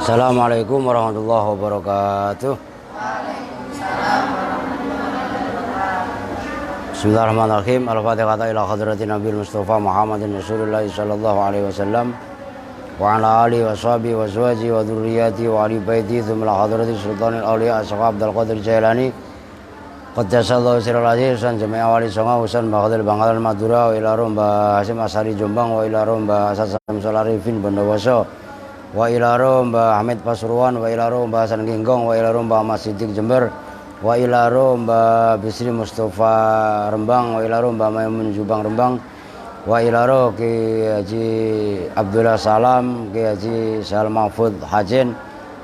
Assalamualaikum warahmatullahi wabarakatuh. Bismillahirrahmanirrahim. Al-Fatihah ila hadratin Nabil Mustafa Muhammadin Rasulullah sallallahu alaihi wasallam wa ala alihi wa sahbihi wa azwaji wa dzurriyyati wa ali baiti tsumma hadrati sultanil auliya Syekh Abdul Qadir Jailani qaddasallahu sirral aziz san jami'a wali songa usan bahadil Bangkalan Madura wa ila Romba Hasim Asari Jombang wa ila Romba Asas Samsul Arifin Bondowoso wa ila Mbah Hamid Pasuruan wa ila Mbah Hasan Ginggong wa ila Mbah Ahmad Siddiq Jember wa ila Mbah Bisri Mustafa Rembang wa ila Mbah Maimun Jubang Rembang wa ila Ki Haji Abdullah Salam Ki Haji Sal Mahfud Hajin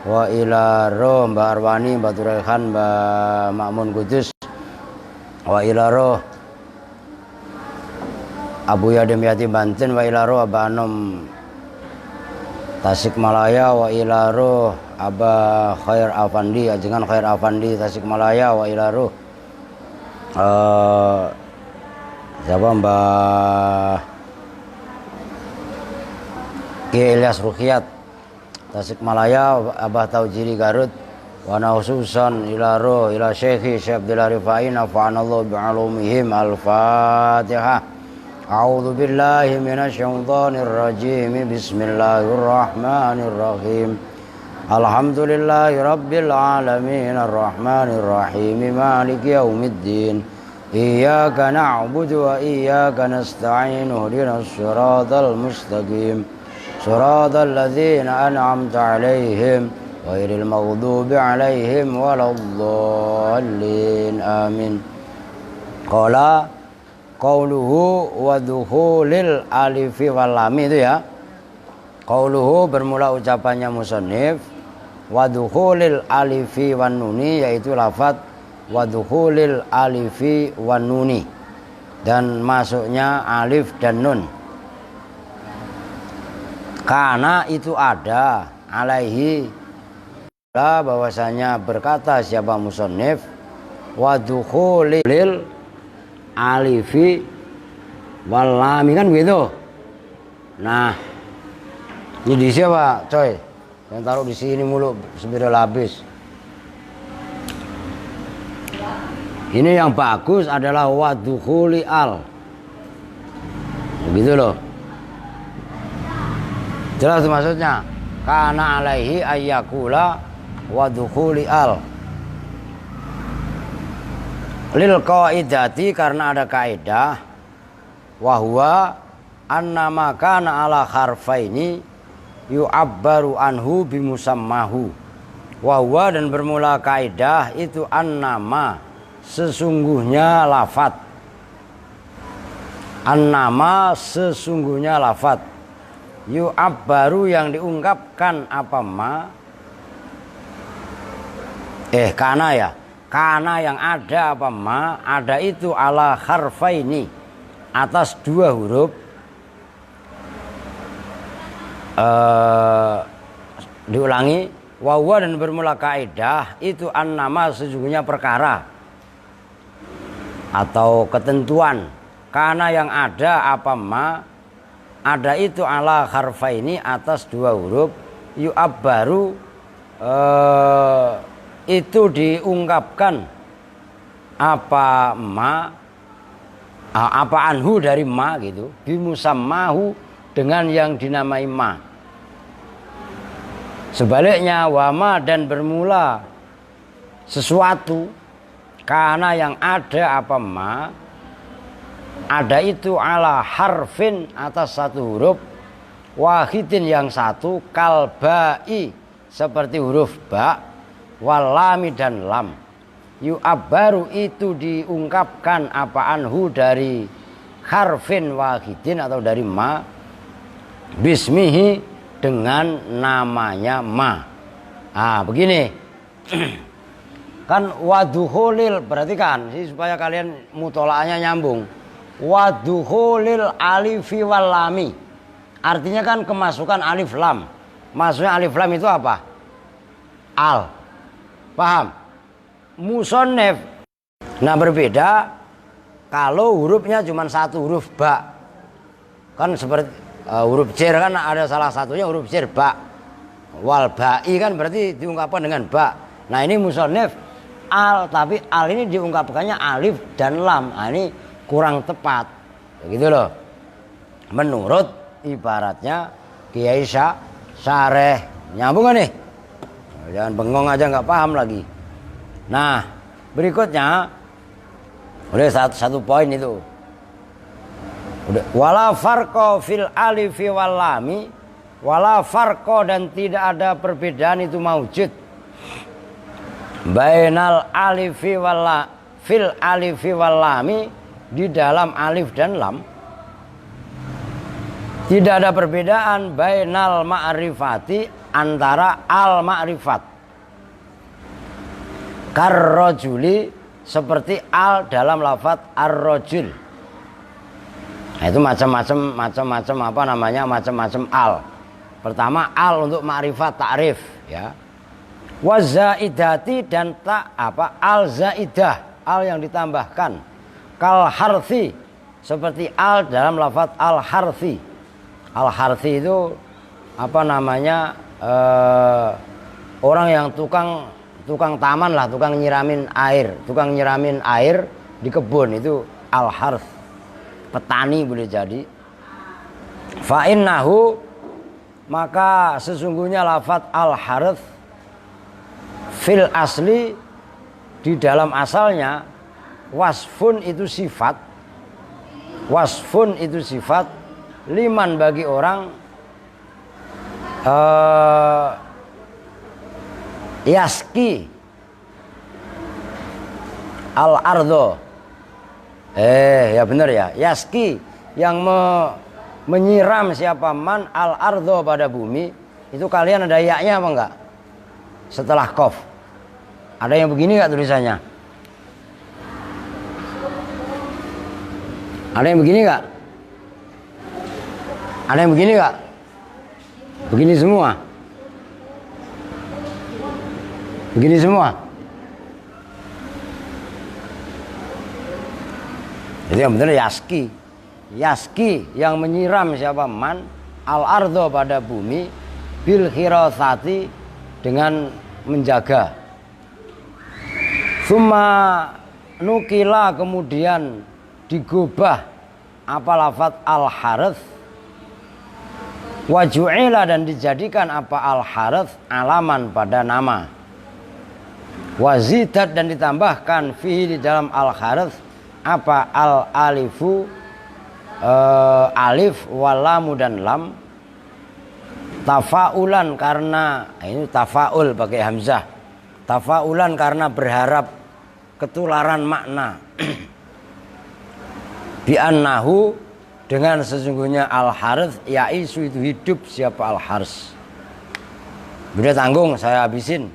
wa ila Mbah Arwani Mbah Turaihan Mbah Makmun Kudus wa ila Abu Yadim Yati Banten wa ila Abah Anom Tasikmalaya wa ila Abah Khair Afandi ajengan Khair Afandi Tasikmalaya wa ila siapa Mbah Ki Ilyas Ruqyat Tasikmalaya Abah Taujiri Garut wa khususan ila ila Syekhi Syekh Abdullah Rifai nafa'anallahu bi'alumihim. Al-Fatihah. A'udzu billahi minasyaitonir rajim. Bismillahirrahmanirrahim. Alhamdulillahi rabbil alamin arrahmanir rahim maliki yaumiddin. Iyyaka na'budu wa iyyaka nasta'in ihdinas siratal mustaqim. Siratal ladzina an'amta 'alaihim ghairil maghdubi 'alaihim waladdallin. Amin. Qala qauluhu wa dukhulil alifi wal lam itu ya. Qauluhu bermula ucapannya musannif wa dukhulil alifi wan nuni yaitu lafaz wa dukhulil alifi wan nuni dan masuknya alif dan nun. Karena itu ada alaihi bahwasanya berkata siapa musannif wa dukhulil alifi wal lam kan begitu. Nah, ini di siapa coy? Yang taruh di sini mulu sebidal habis. Ini yang bagus adalah wadukhuli al. Begitu loh. Jelas maksudnya. Kana alaihi ayyakula wadukhuli al. Lil qaidati karena ada kaidah wahwa annama kana ala harfaini yu'abbaru anhu bimusammahu. Wahwa dan bermula kaidah itu annama sesungguhnya lafat. Annama sesungguhnya lafat. Yu'abbaru yang diungkapkan apa ma? Kana ya. Karena yang ada apa ma ada itu ala harfaini atas dua huruf diulangi wawa dan bermula kaidah itu annama sesungguhnya perkara atau ketentuan. Karena yang ada apa ma ada itu ala harfaini atas dua huruf yu'abbaru itu diungkapkan apa ma apa anhu dari ma gitu bimusammahu dengan yang dinamai ma. Sebaliknya wama dan bermula sesuatu karena yang ada apa ma ada itu ala harfin atas satu huruf wahidin yang satu kalbai seperti huruf ba wal lami dan lam yu'abbaru itu diungkapkan apa anhu dari harfin wahidin atau dari ma bismihi dengan namanya ma. Begini kan wadukhulil berarti kan supaya kalian mutolaahnya nyambung wadukhulil alifi wal lami artinya kan kemasukan alif lam. Maksudnya alif lam itu apa? Al. Paham? Musannif. Nah berbeda kalau hurufnya cuma satu huruf ba. Kan seperti huruf cer kan ada salah satunya huruf cer ba. Wal ba'i kan berarti diungkapkan dengan ba. Nah ini musonif al, tapi al ini diungkapkannya alif dan lam. Nah ini kurang tepat. Begitu loh. Menurut ibaratnya Kiai Syareh. Nyambung gak nih? Jangan bengong aja nggak paham lagi. Nah berikutnya udah satu poin itu. Udah. Wala farqo fil alifi wal lami, wala farqo, dan tidak ada perbedaan itu maujud bainal alifi wal fil alifi wal lami, di dalam alif dan lam. Tidak ada perbedaan bainal ma'rifati, antara al ma'rifat, karrojuli, seperti al dalam lafaz ar-rojul. Nah, itu macam-macam apa namanya, macam-macam al. Pertama al untuk ma'rifat ta'rif ya. Wa zaidati, dan tak apa al zaidah, al yang ditambahkan. Kal harthi, seperti al dalam lafaz al harthi. Al harthi itu apa namanya, orang yang tukang taman lah, tukang nyiramin air di kebun, itu al harth. Petani boleh jadi. Fa innahu, maka sesungguhnya lafaz al harth fil asli, di dalam asalnya, wasfun itu sifat, liman bagi orang, yaski al ardo, ya benar ya, yaski yang menyiram siapa man al ardo, pada bumi. Itu kalian ada yaknya apa enggak setelah qaf? Ada yang begini enggak tulisannya? Ada yang begini enggak? Ada yang begini enggak? Begini semua? Begini semua? Jadi yang benar yaski. Yaski yang menyiram siapa man al ardo, pada bumi, bil khirasati, dengan menjaga. Summa nukila, kemudian digubah apa lafaz al harth, waju'ila, dan dijadikan apa al harth alaman pada nama. Wazidat, dan ditambahkan fihi, di dalam al harth apa al alifu, alif, walamu, dan lam. Tafaulan, karena ini tafaul pakai hamzah. Tafaulan karena berharap ketularan makna. Bi annahu, dengan sesungguhnya al harth yaisu, itu hidup siapa al harth. Udah tanggung, saya habisin.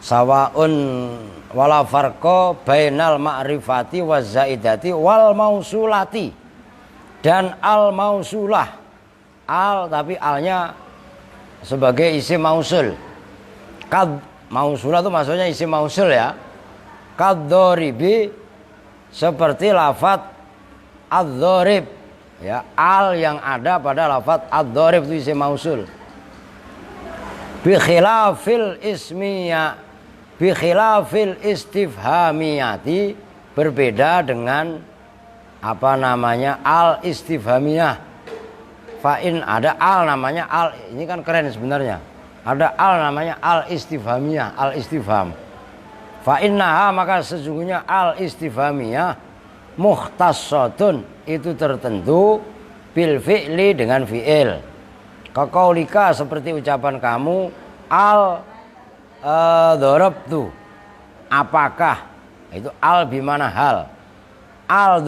Sawaun wala farqa bainal ma'rifati waz zaidati wal mausulati, dan al mausulah, al tapi alnya sebagai isim mausul. Kad mausulah itu maksudnya isim mausul ya. Kadzoribi, seperti lafaz adzorib ya, al yang ada pada lafaz adzorib itu isim mausul. Bi khilafil ismiyah, bi khilafil istifhamiyati, berbeda dengan apa namanya al istifhamiyah. Fa'in, ada al namanya al, ini kan keren sebenarnya. Ada al namanya al istifhamiyah, al istifham. Fa'innaha, maka sesungguhnya al istifhamiyah mukhtassatun, itu tertentu bil fi'li, dengan fi'il. Kaqaulika, seperti ucapan kamu, al dorobtu, apakah, itu al bimana hal, al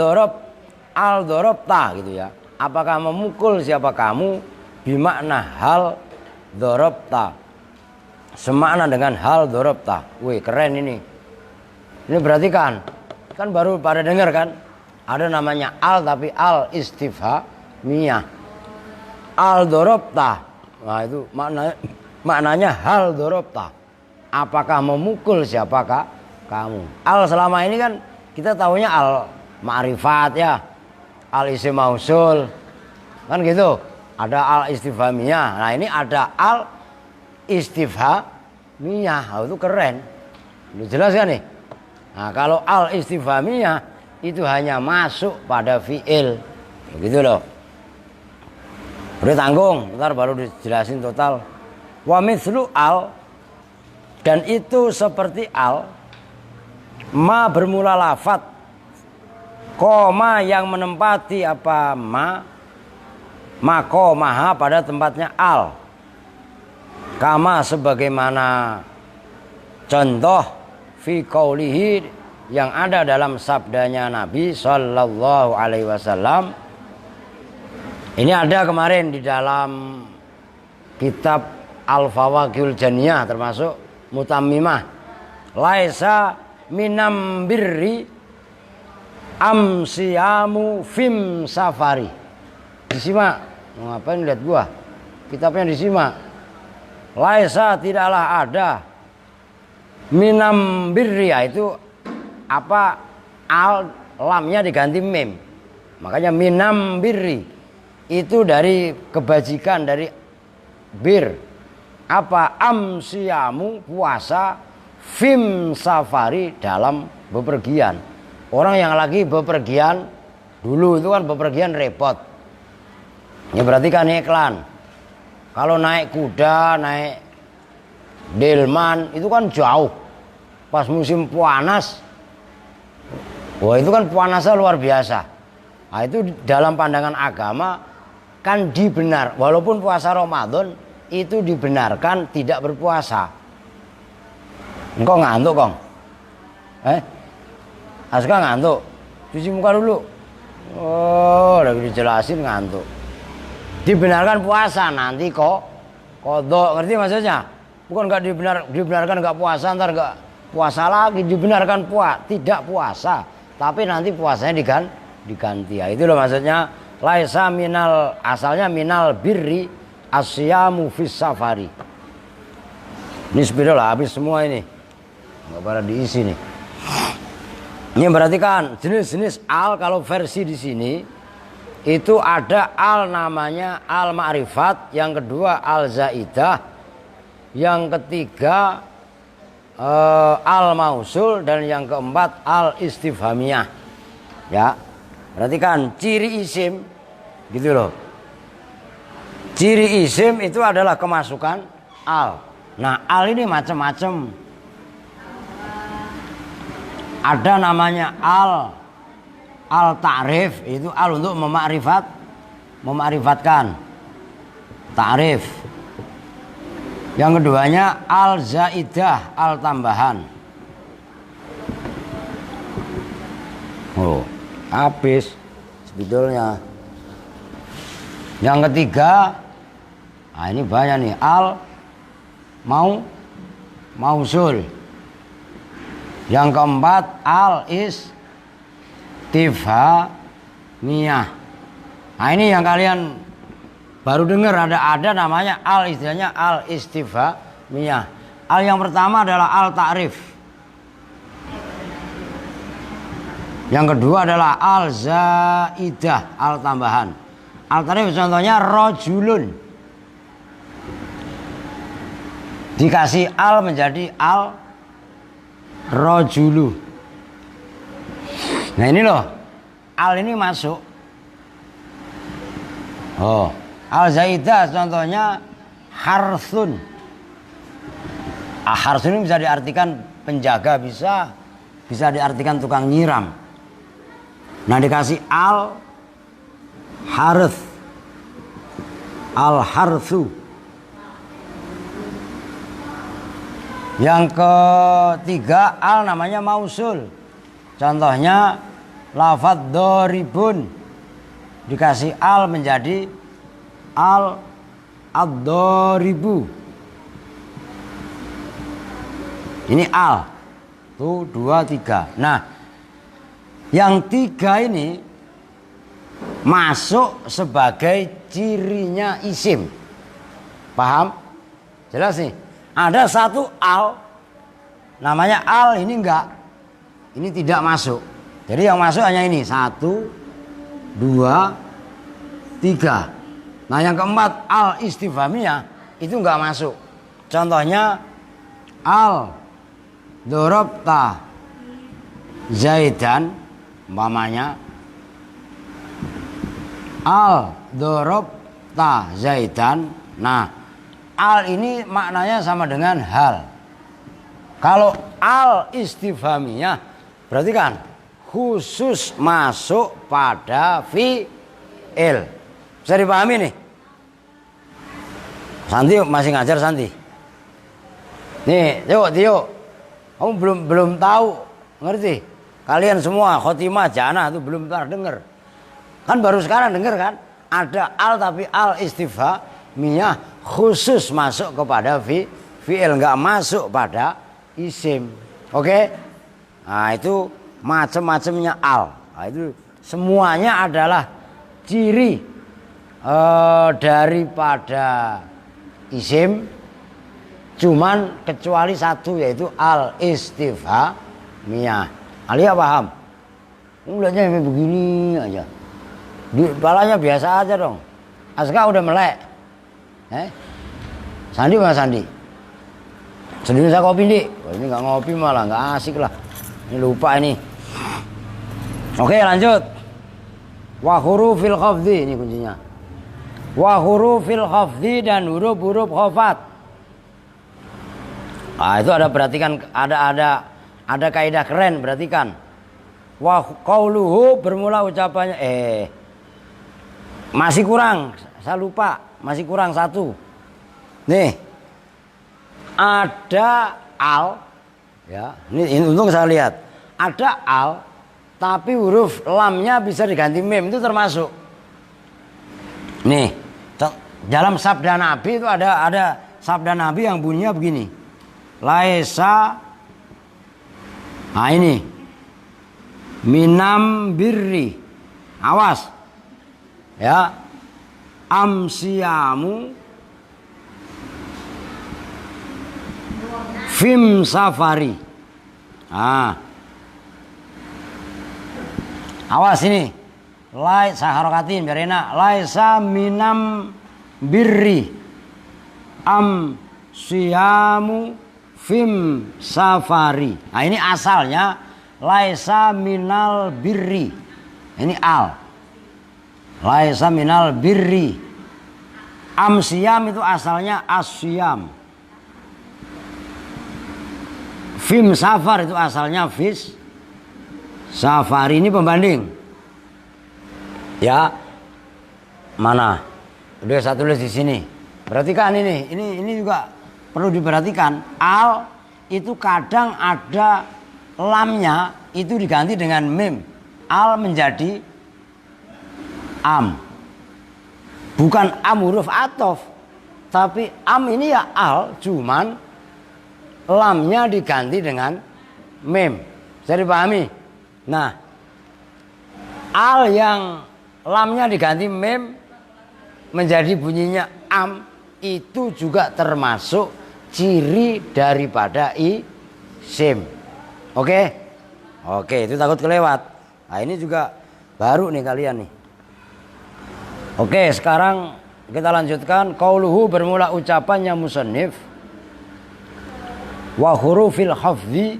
dorobta gitu ya, apakah memukul siapa kamu, bimakna hal dorobta, semakna dengan hal dorobta. Wih keren ini berarti kan baru pada dengar kan, ada namanya al tapi al istifhamiyah, al dorobta. Nah itu maknanya hal dorobta, apakah memukul siapakah kamu. Al selama ini kan kita tahunya al ma'rifat ya, al isim mausul kan gitu, ada al istifhamiyah. Nah ini ada al istifhamiyah. Oh, itu keren. Lu jelas kan nih? Nah, kalau al istifhamiyah itu hanya masuk pada fi'il. Begitu loh. Udah tanggung, ntar baru dijelasin total. Wa mithlu al, dan itu seperti al, ma bermula lafat, koma yang menempati apa makomaha pada tempatnya al. Kama sebagaimana contoh fi qaulihi yang ada dalam sabdanya Nabi Sallallahu Alaihi Wasallam. Ini ada kemarin di dalam kitab Al-Fawaqihul Janiyah termasuk Mutammimah. Laisa minam birri amsiyamu fim safari. Disimak. Ngapain lihat gua? Kitabnya disimak. Laisa tidaklah ada minam birri, itu apa, al lamnya diganti mim. Makanya minam birri itu dari kebajikan, dari bir. Apa? Amsiyamu puasa, fim safari dalam bepergian. Orang yang lagi bepergian dulu itu kan bepergian repot. Ya berarti kan iklan. Kalau naik kuda, naik delman itu kan jauh. Pas musim panas, wah itu kan panasnya luar biasa. Nah, itu dalam pandangan agama kan dibenar, walaupun puasa Ramadan itu dibenarkan tidak berpuasa. Engkau ngantuk, Kong? Aska ngantuk? Cuci muka dulu. Oh, udah dijelasin ngantuk. Dibenarkan puasa, nanti kodok, ngerti maksudnya? Bukan nggak dibenarkan nggak puasa, ntar nggak puasa lagi. Dibenarkan tidak puasa, tapi nanti puasanya diganti. Ya, itu loh maksudnya. Laisa minal, asalnya minal birri asyamu fis safari. Ini sepeda lah habis semua ini. Enggak pada diisi nih. Ini berarti kan jenis-jenis al, kalau versi di sini itu ada al namanya al ma'rifat, yang kedua al zaidah, yang ketiga al mausul, dan yang keempat al istifhamiyah. Ya. Berarti kan ciri isim gitu loh. Ciri isim itu adalah kemasukan al. Nah, al ini macam-macam. Ada namanya al ta'rif, itu al untuk memakrifatkan. Ta'rif. Yang keduanya al zaidah, al tambahan. Oh, habis sebetulnya. Yang ketiga, nah ini banyak nih, al mausul. Yang keempat al istifhamiyah. Nah ini yang kalian baru dengar, ada namanya al, istilahnya al istifhamiyah. Al yang pertama adalah al ta'rif. Yang kedua adalah al zaidah, al tambahan. Al ta'rif contohnya rojulun. Dikasih al menjadi al rojulu. Nah ini loh, al ini masuk. Oh, al zaidah contohnya harsun. Harsun ini bisa diartikan penjaga, bisa diartikan tukang nyiram. Nah dikasih al harth, al harthu. Yang ketiga al namanya mausul. Contohnya lafadz doribun, dikasih al menjadi al ad-doribu. Ini al. Tuh 2, 3. Nah, yang 3 ini masuk sebagai cirinya isim. Paham? Jelas nih. Ada satu al namanya al, ini enggak. Ini tidak masuk. Jadi yang masuk hanya ini 1, 2, 3. Nah yang keempat al istifhamiyah itu enggak masuk. Contohnya al dorobta Zaidan, umpamanya al dorobta Zaidan. Nah, al ini maknanya sama dengan hal. Kalau al istifhamiyah berarti kan khusus masuk pada fi'il. Bisa dipahami nih? Santi masih ngajar Santi. Nih, Tio. Kamu belum tahu, ngerti? Kalian semua khotimah jana itu belum pernah dengar. Kan baru sekarang dengar kan? Ada al tapi al istifhamiyah khusus masuk kepada fi'il, enggak masuk pada isim. Oke? Nah, itu macam-macamnya al. Nah, itu semuanya adalah ciri daripada isim, cuman kecuali satu, yaitu al istifhamiyah. Alia paham? Mulanya begini aja, di kepalanya biasa aja dong. Aska udah melek. Sandi mana Sandi? Sendiri saya kopi nih. Ini nggak ngopi malah nggak asik lah. Ini lupa ini. Oke, lanjut. Wa hurufil khafdhi, ini kuncinya. Wa hurufil khafdhi, dan huruf-huruf khafat. Nah, itu ada perhatikan, ada kaidah keren, perhatikan. Wa qauluhu, bermula ucapannya masih kurang, saya lupa, masih kurang satu. Nih. Ada al, ya. Ini untung saya lihat. Ada al, tapi huruf lamnya bisa diganti mim, itu termasuk. Nih, dalam sabda Nabi itu ada sabda Nabi yang bunyinya begini. Laisa, nah ini, minam birri, awas, ya, amsiamu fim safari. Awas ini. Saya harokatin biar enak. Laisa minam birri am siyamu fim safari. Nah, ini asalnya laisa minal birri. Ini al. Laisa minal birri. Am siyam itu asalnya asyam. Fim safar itu asalnya fis safari. Ini pembanding. Ya. Mana? Udah saya tulis di sini. Perhatikan ini juga perlu diperhatikan. Al itu kadang ada lamnya itu diganti dengan mim. Al menjadi am. Bukan am huruf atof, tapi am ini ya al, cuman lamnya diganti dengan mim. Bisa dipahami? Nah, al yang lamnya diganti mim menjadi bunyinya am, itu juga termasuk ciri daripada isim. Oke? Oke, itu takut kelewat. Nah, ini juga baru nih kalian nih. Oke, sekarang kita lanjutkan. Qauluhu, bermula ucapannya musannif. Wa hurufil khafdhi,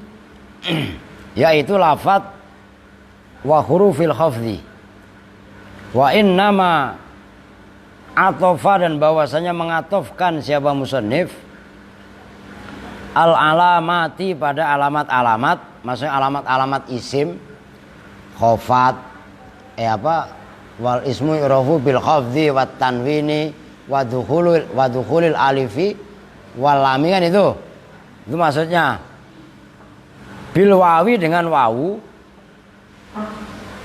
yaitu lafaz wa hurufil khafdhi. Wa innama atofa, dan bahwasanya mengatofkan siapa musannif al alamati, pada alamat-alamat, maksudnya alamat-alamat isim khafat, wal ismu yu'rafu bil khafdhi wat tanwini wa dukhulil alifi wal lami, kan itu maksudnya. Bil wawi, dengan wawu,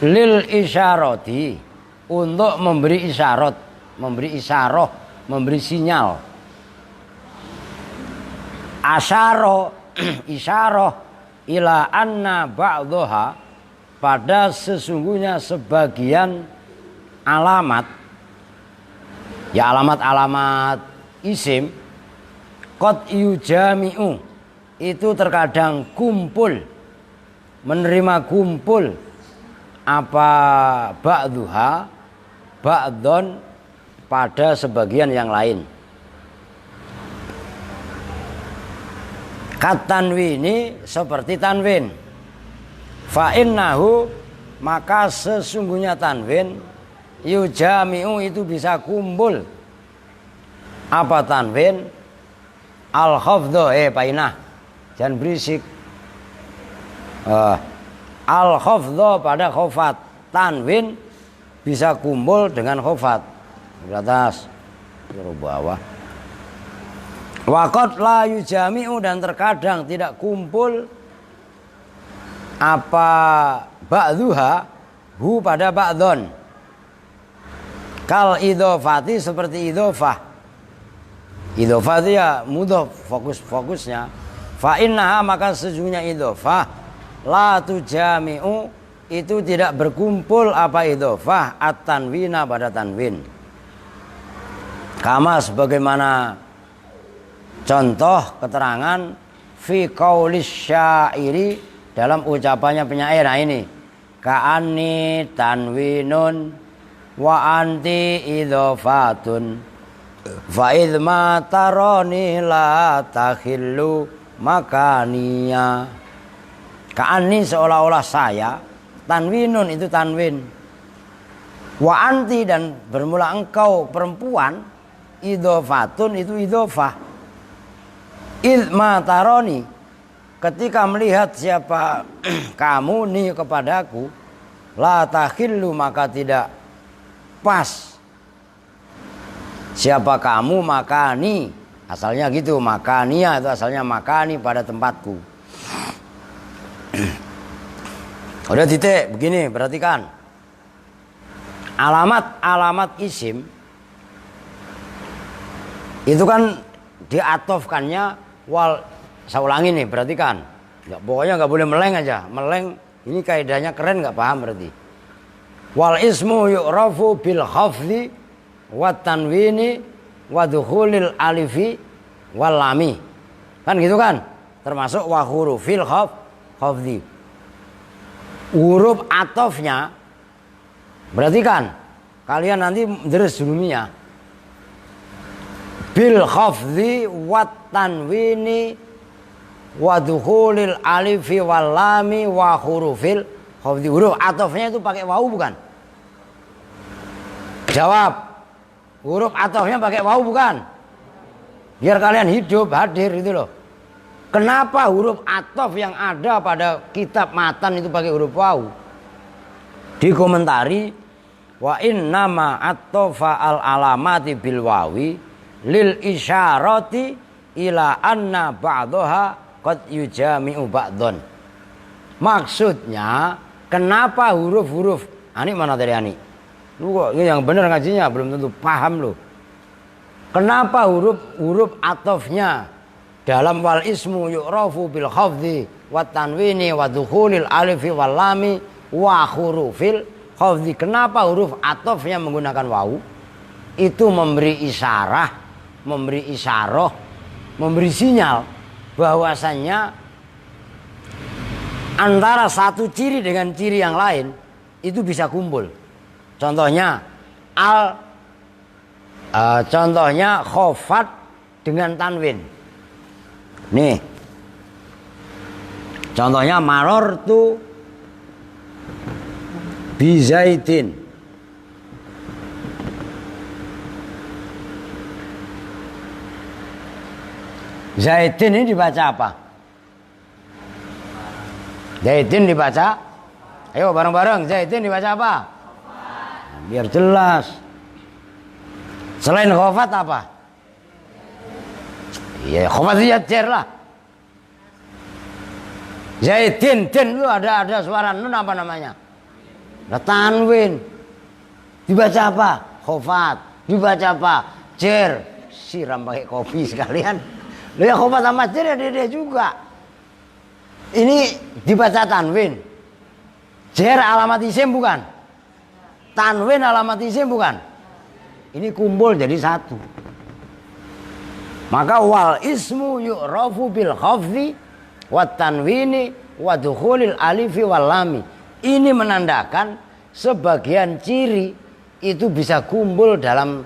lil isyarati, untuk memberi isyarat, memberi isyarah, memberi sinyal. Asyarah, isyarah, ila anna ba'dhaha, pada sesungguhnya sebagian alamat, ya alamat-alamat isim, qad yujami'u, itu terkadang kumpul, menerima kumpul, apa ba'dhuha, ba'dhon, pada sebagian yang lain. Katanwini seperti tanwin. Fa innahu maka sesungguhnya tanwin yujami'u itu bisa kumpul. Apa tanwin? Al khafdho painah. Jangan berisik. Al khafdho pada khofat. Tanwin bisa kumpul dengan khofat. Di atas, di bawah. Waqad la yujami'u dan terkadang tidak kumpul apa ba'dhuha hu pada ba'dhon. Kal idhofati seperti idhofah. Idhofah itu ya mudhof fokusnya. Fa innaha maka sesungguhnya idhofah la tujami'u itu tidak berkumpul apa idhofah at-tanwina pada tanwin. Kama sebagaimana contoh keterangan fi qaulis syairi dalam ucapannya penyair. Nah ini ka'anni tanwinun wa anti idhofatun fa idma taroni la takhillu makaniya. Ka'anni seolah-olah saya, tanwinun itu tanwin, wa anti dan bermula engkau perempuan, idhofatun itu idhofah. Idma taroni ketika melihat siapa kamu nih kepadaku, la takhillu maka tidak pas. Siapa kamu makani, asalnya gitu, makania itu asalnya makani pada tempatku. Udah titik begini, perhatikan. Alamat isim itu kan diatofkannya wal, saya ulangi nih, perhatikan. Pokoknya nggak boleh meleng aja. Meleng ini kaidahnya keren, nggak paham berarti. Wal ismu yu'rafu bil khafdi wa tanwini wa dukhulil alifi wal lami. Kan gitu kan? Termasuk wa hurufil khafdi. Huruf atofnya, perhatikan. Kalian nanti deres dulunya. Bil khafdi wat tanwini wa dukhulil alifi wal lami wa hurufil khafdi. Huruf atofnya itu pakai wawu bukan? Jawab. Huruf atofnya pakai wawu bukan? Biar kalian hidup, hadir itu loh. Kenapa huruf atof yang ada pada kitab matan itu pakai huruf wawu? Dikomentari wa innama atofa al alamati bil wawi lil isyarati ila anna ba'daha qad yujami'u ba'don. Maksudnya kenapa huruf-huruf ani mana tadi ani? Lu kok yang benar ngajinya belum tentu paham lu. Kenapa huruf atofnya dalam wal ismu yu'rafu bil khafdi wat tanwini wa dukhulil alifi wal lami wa hurufil khafdi? Kenapa huruf atofnya menggunakan wawu? Itu memberi isyarah, memberi isyarah, memberi sinyal bahwasannya antara satu ciri dengan ciri yang lain itu bisa kumpul. Contohnya contohnya khofat dengan tanwin. Nih. Contohnya marortu bizaitin. Zaitin ini dibaca apa? Zaitin dibaca? Ayo bareng-bareng, Zaitin dibaca apa? Biar jelas. Selain khofat apa? Iya, khofat ya cer lah. Zaitin, tin itu ada suara nun apa namanya? Ada tanwin. Dibaca apa? Khofat. Dibaca apa? Cer. Siram pakai kopi sekalian. Loh ya khofat sama cer ya dia juga. Ini dibaca tanwin. Cer alamat isim bukan? Tanwin alamat isim bukan? Ini kumpul jadi satu. Maka wal ismu yu'rafu bil khafdi wat tanwini wa dukhulil alifi wal lami. Ini menandakan sebagian ciri itu bisa kumpul dalam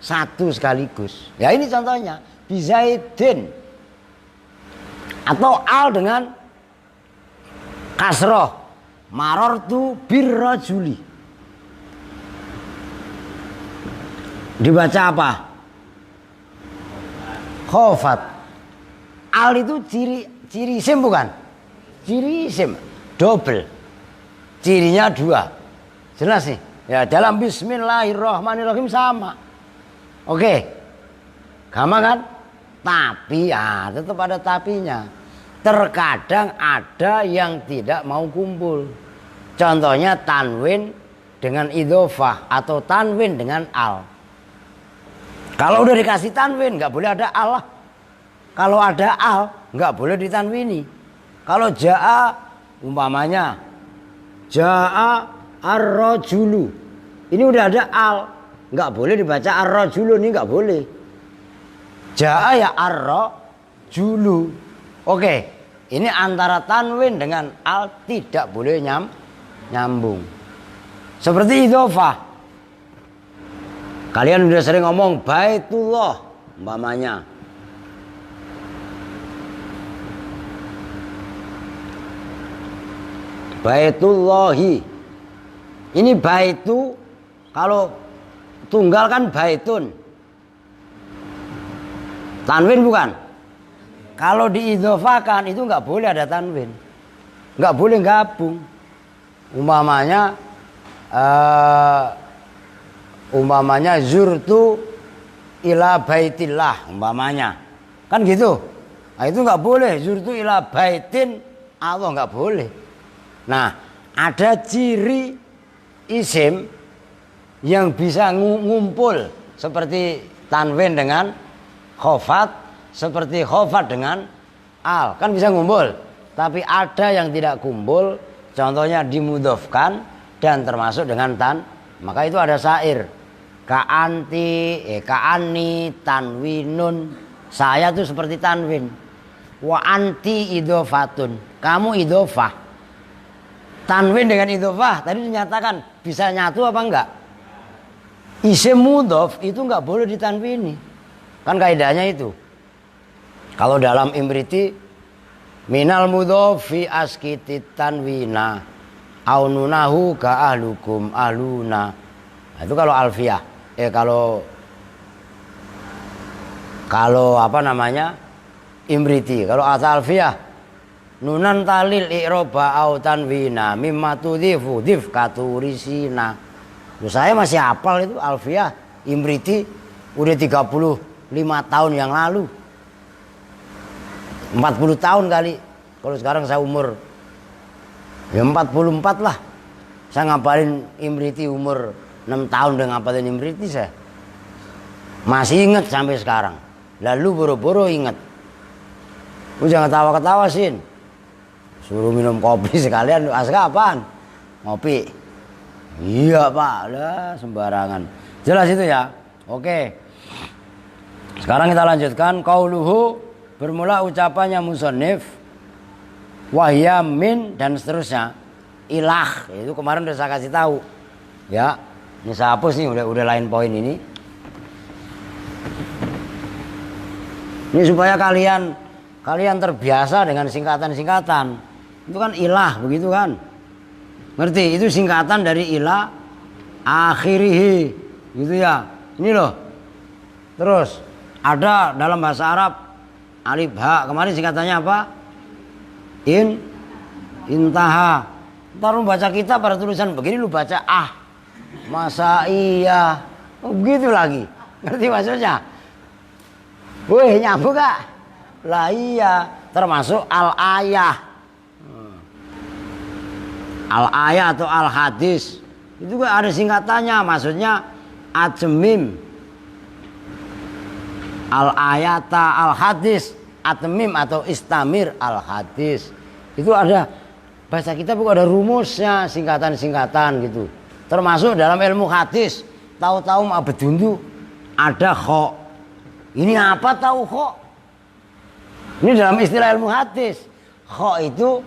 satu sekaligus. Ya ini contohnya. Bizaidin. Atau al dengan kasroh, marortu birrajuli. Dibaca apa? Khofat. Al itu ciri isim bukan? Ciri isim double. Cirinya 2. Jelas nih. Ya, dalam bismillahirrahmanirrahim sama. Oke. Gampang kan? Tapi ya tetap ada tapinya. Terkadang ada yang tidak mau kumpul. Contohnya tanwin dengan idhofah atau tanwin dengan al. Kalau udah dikasih tanwin nggak boleh ada al. Kalau ada al nggak boleh ditanwini. Kalau jaa umpamanya jaa ar-rajulu. Ini udah ada al, nggak boleh dibaca ar-rajulu, ini nggak boleh. Jaa ya ar-rajulu. Oke, ini antara tanwin dengan al tidak boleh nyambung. Seperti idhofah. Kalian udah sering ngomong Baitullah umpamanya. Baitullahi. Ini baitu kalau tunggal kan baitun. Tanwin bukan? Kalau diidhofakan itu nggak boleh ada tanwin. Nggak boleh gabung. Umpamanya zurtu ila baitillah umpamanya. Kan gitu. Nah, itu nggak boleh. Zurtu ila baitin Allah nggak boleh. Nah, ada ciri isim yang bisa ngumpul seperti tanwin dengan khofat, seperti khofat dengan al, kan bisa ngumpul. Tapi ada yang tidak kumpul, contohnya dimudhofkan dan termasuk dengan tan, maka itu ada syair. Ka'ani tanwinun, saya tuh seperti tanwin. Wa anti idhofatun, kamu idhofah. Tanwin dengan idhofah tadi dinyatakan bisa nyatu apa enggak? Isim mudhof itu enggak boleh ditanwini. Kan kaidahnya itu. Kalau dalam Imriti minal mudhofi askitit tanwina aununahu ka ahlukum ahluna. Nah, itu kalau alfiyah. Kalau apa namanya? Imriti. Kalau ata alfiyah nunan talil i'roba au tanwina mimma tudhifu dhifkaturisina. Saya masih hafal itu alfiyah Imriti udah 35 tahun yang lalu. 40 tahun kali. Kalau sekarang saya umur ya 44 lah. Saya ngapalin Imriti umur 6 tahun udah ngapalin Imriti saya. Masih ingat sampai sekarang. Lalu boro-boro ingat. Lu jangan tawa-ketawa Sin. Suruh minum kopi sekalian, Aska apaan? Ngopi. Iya Pak, lah sembarangan. Jelas itu ya. Oke. Sekarang kita lanjutkan qauluhu, bermula ucapannya musannif wahya min dan seterusnya. Ilah, itu kemarin udah saya kasih tahu. Ya. Ini saya hapus nih udah lain poin ini. Ini supaya kalian terbiasa dengan singkatan-singkatan. Itu kan ilah begitu kan. Ngerti? Itu singkatan dari ilah akhirihi. Gitu ya. Ini loh. Terus ada dalam bahasa Arab alif ha. Kemarin singkatannya apa? Intaha. Ntar lu baca kitab pada tulisan begini lu baca masa iya. Begitu lagi. Ngerti maksudnya? Wih, nyambung gak? Lah iya. Termasuk al-ayah. Al-ayah atau al-hadis itu juga ada singkatannya, maksudnya atmim. Al-ayata al-hadis, atmim atau istamir al-hadis. Itu ada bahasa kita bukan ada rumusnya, singkatan-singkatan gitu. Termasuk dalam ilmu hadis, tahu-tahu bedundu ada kho. Ini apa tahu kho? Ini dalam istilah ilmu hadis. Kho itu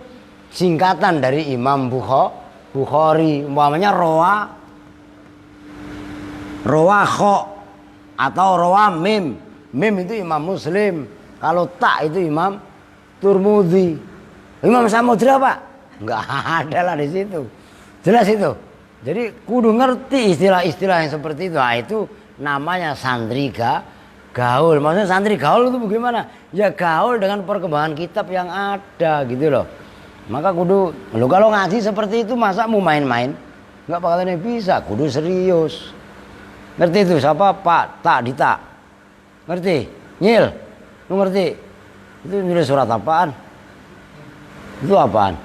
singkatan dari Imam Bukhari, umpamanya roa kho atau roa mim. Mim itu Imam Muslim, kalau tak itu Imam Turmudi. Imam Samudra Pak? Enggak ada lah di situ. Jelas itu. Jadi kudu ngerti istilah-istilah yang seperti itu. Nah, itu namanya santri gaul. Maksudnya santri gaul itu bagaimana? Ya gaul dengan perkembangan kitab yang ada gitu loh. Maka kudu, lo kalau ngaji seperti itu masa mau main-main? Enggak bakalan bisa, kudu serius. Ngerti itu siapa? Pak Tak Dita. Ngerti? Nyil, lu ngerti? Itu nulis surat apaan? Itu apaan?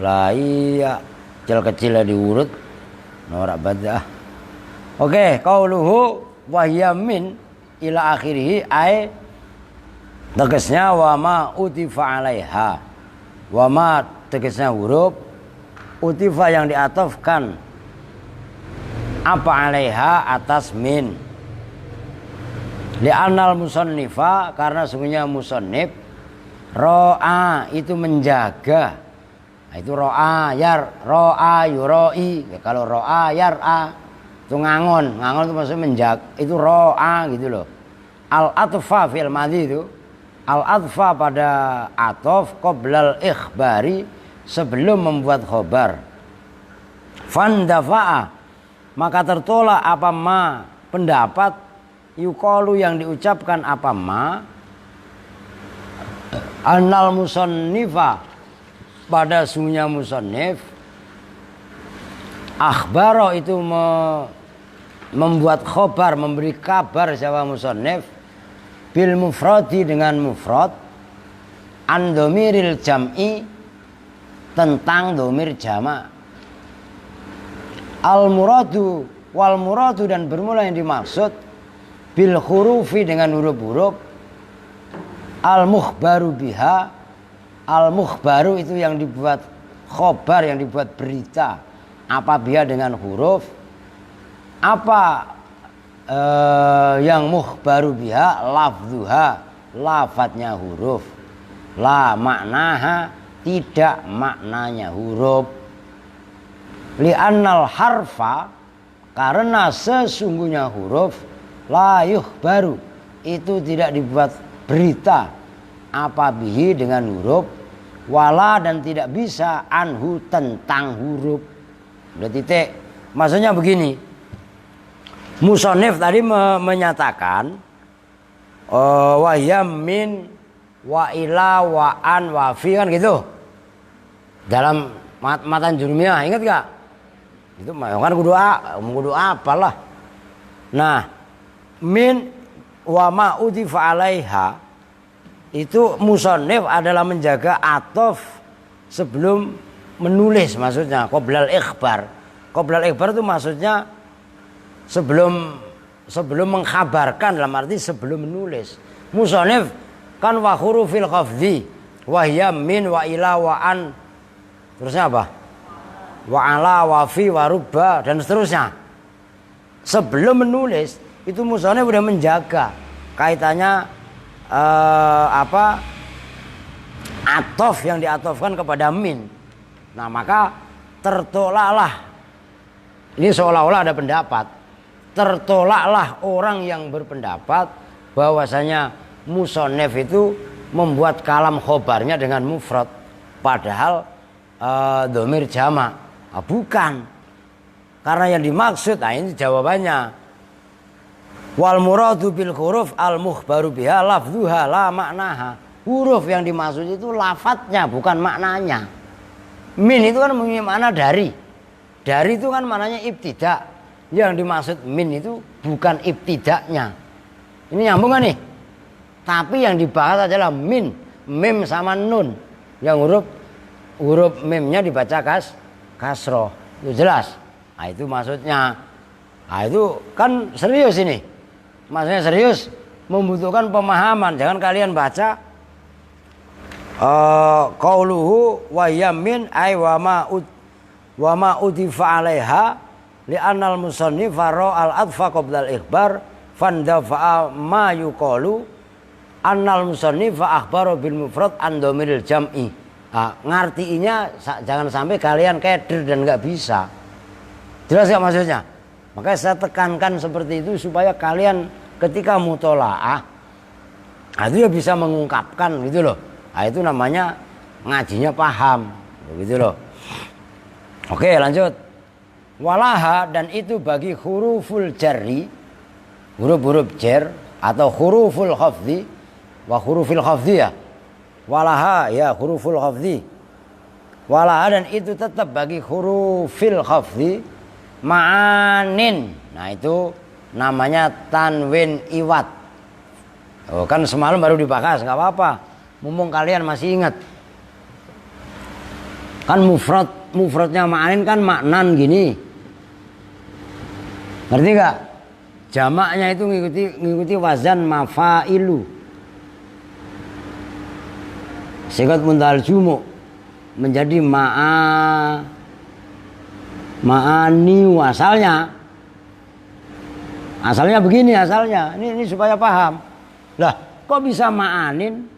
Lah iya, kecil-kecilnya diurut. Norak baca. Oke, qauluhu wa hiya min ila akhirih ay tegasnya wa ma utifa alaiha. Wa ma tegasnya huruf utifa yang diatofkan apa alaiha atas min. Li'anal musannifa karena sungguhnya musannif ro'a itu menjaga. Nah, itu ro'a yuroi. Ya, kalau ro'a yar'a itu ngangon itu maksudnya menjaga. Itu ro'a gitu loh. Al-atfa fil madhi itu. Al-atfa pada atof qoblal ikhbari sebelum membuat khobar. Fandafa'a maka tertolak apa ma pendapat yuqalu yang diucapkan apa ma annal musannifa pada sungguhnya musannif akhbaro itu membuat khobar, memberi kabar siapa musannif bil mufradi dengan mufrad an domiril jam'i tentang domir jama' al muradu wal muradu dan bermula yang dimaksud bil hurufi dengan huruf-huruf al mukhbaru biha. Al mukhbaru itu yang dibuat khobar, yang dibuat berita. Apa biha dengan huruf? Apa yang mukhbaru biha? Lafzuha, lafadznya huruf. La maknaha, tidak maknanya huruf. Li'annal harfa karena sesungguhnya huruf la yukhbaru itu tidak dibuat berita apa bihi dengan huruf wala dan tidak bisa anhu tentang huruf. Udah titik. Maksudnya begini, musannif tadi menyatakan wa yamin wa ila wa an wa fi kan gitu dalam matan jurumiyah, ingat gak? Itu kan kudu apalah. Nah, min wa ma udifa alaiha itu musannif adalah menjaga atof sebelum menulis, maksudnya qoblal ikhbar. Qoblal ikhbar itu maksudnya sebelum mengkhabarkan, dalam arti sebelum menulis. Musannif kan wa hurufil khafdhi wa hiya min wa ila wa an, terusnya apa? Wa ala wa fi wa rubba dan seterusnya. Sebelum menulis itu musannif sudah menjaga kaitannya atof yang diatofkan kepada min. Nah, maka tertolaklah, ini seolah-olah ada pendapat, tertolaklah orang yang berpendapat bahwasanya musannif itu membuat kalam khobarnya dengan mufrad padahal dhamir jama'. Bukan, karena yang dimaksud, nah ini jawabannya, wal muradu bil huruf al mukhbaru biha lafdhuha la maknaha. Huruf yang dimaksud itu lafadznya bukan maknanya. Min itu kan mempunyai makna dari itu kan maknanya ibtida. Yang dimaksud min itu bukan ibtidaknya. Ini nyambung kan nih? Tapi yang dibahas adalah min, mim sama nun. Yang huruf mimnya dibaca kasroh. Itu jelas. Nah, itu maksudnya. Nah, itu kan serius ini. Maksudnya serius, membutuhkan pemahaman. Jangan kalian baca qauluhu wa yamin ay wa ma udifa alaiha li'annal musannifa ra'al adfa qabla al-ikhbar fandafa'a ma yuqalu annal musannifa akhbaro bil mufrad an dhamiril jam'i. Ngartiinya jangan sampai kalian keder dan nggak bisa. Jelas nggak maksudnya? Makanya saya tekankan seperti itu supaya kalian ketika mutolaah Nah, itu ya bisa mengungkapkan gitu loh. Nah, itu namanya ngajinya paham gitu loh. Oke, lanjut. Walaha, dan itu bagi huruful jarri, huruf-huruf jar atau huruful khafdi, wa hurufil khafdi ya. Walaha ya huruful khafdi. Walaha, dan itu tetap bagi hurufil khafdi ma'anin. Nah, itu namanya tanwin iwat. Oh, kan semalam baru dibahas, nggak apa-apa. Mumpung kalian masih ingat. Kan mufradnya ma'anin kan maknan gini. Ngerti gak? Jamaknya itu ngikuti wazan mafailu. Sigat muntal jumu menjadi ma'ani asalnya. Asalnya begini asalnya. Ini supaya paham. Lah, kok bisa ma'anin?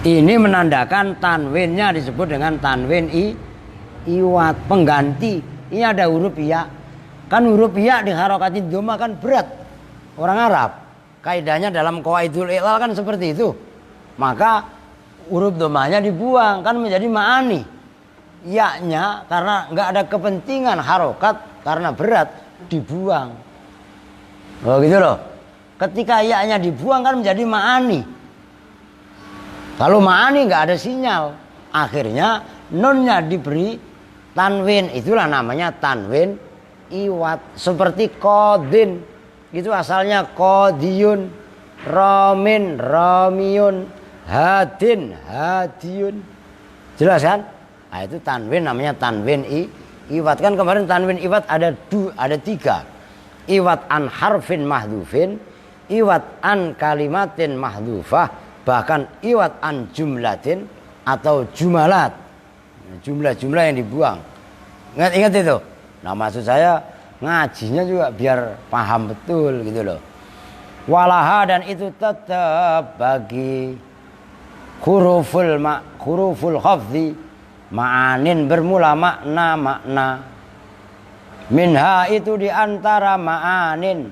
Ini menandakan tanwinnya disebut dengan tanwin iwat, pengganti. Ini ada huruf ya. Kan huruf ya diharokati dhamma kan berat. Orang Arab. Kaidahnya dalam qawaidul i'lal kan seperti itu. Maka huruf dhammanya dibuang kan menjadi ma'ani. Ya-nya karena nggak ada kepentingan harokat karena berat dibuang. Oh gitu loh. Ketika ya-nya dibuang kan menjadi ma'ani. Kalau ma'ani nggak ada sinyal, akhirnya nunnya diberi tanwin, itulah namanya tanwin iwat. Seperti kodin, itu asalnya kodiyun, romin, romiyun, hadin, hadiyun. Jelas kan? Nah, itu tanwin namanya tanwin iwat. Kan kemarin tanwin iwat ada 3. Iwat an harfin mahdufin, iwat an kalimatin mahdufah, bahkan iwat an jumlatin atau jumalat. Jumlah-jumlah yang dibuang. Ingat itu. Nah, maksud saya ngajinya juga biar paham betul gitu loh. Walaha, dan itu tetap bagi huruful khafdi ma'anin bermula makna. Minha, itu diantara ma'anin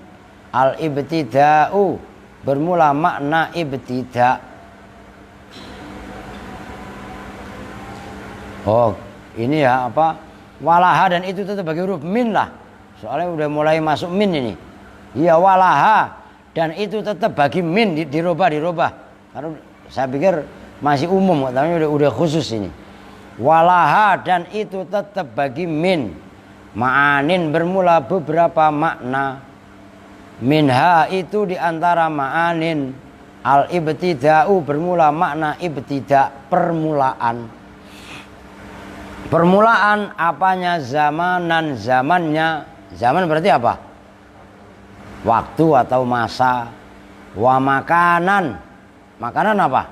al-ibtida'u, bermula makna ibtida'. Oh, ini ya apa? Walaha, dan itu tetap bagi huruf min lah. Soalnya udah mulai masuk min ini. Iya, walaha, dan itu tetap bagi min, dirubah. Karena saya pikir masih umum, tapi udah khusus ini. Walaha, dan itu tetap bagi min ma'anin bermula beberapa makna. Minha, itu diantara ma'anin al-ibtida'u, bermula makna ibtida', permulaan. Permulaan apanya? Zamanan, zamannya. Zaman berarti apa? Waktu atau masa. Wa makanan. Makanan apa?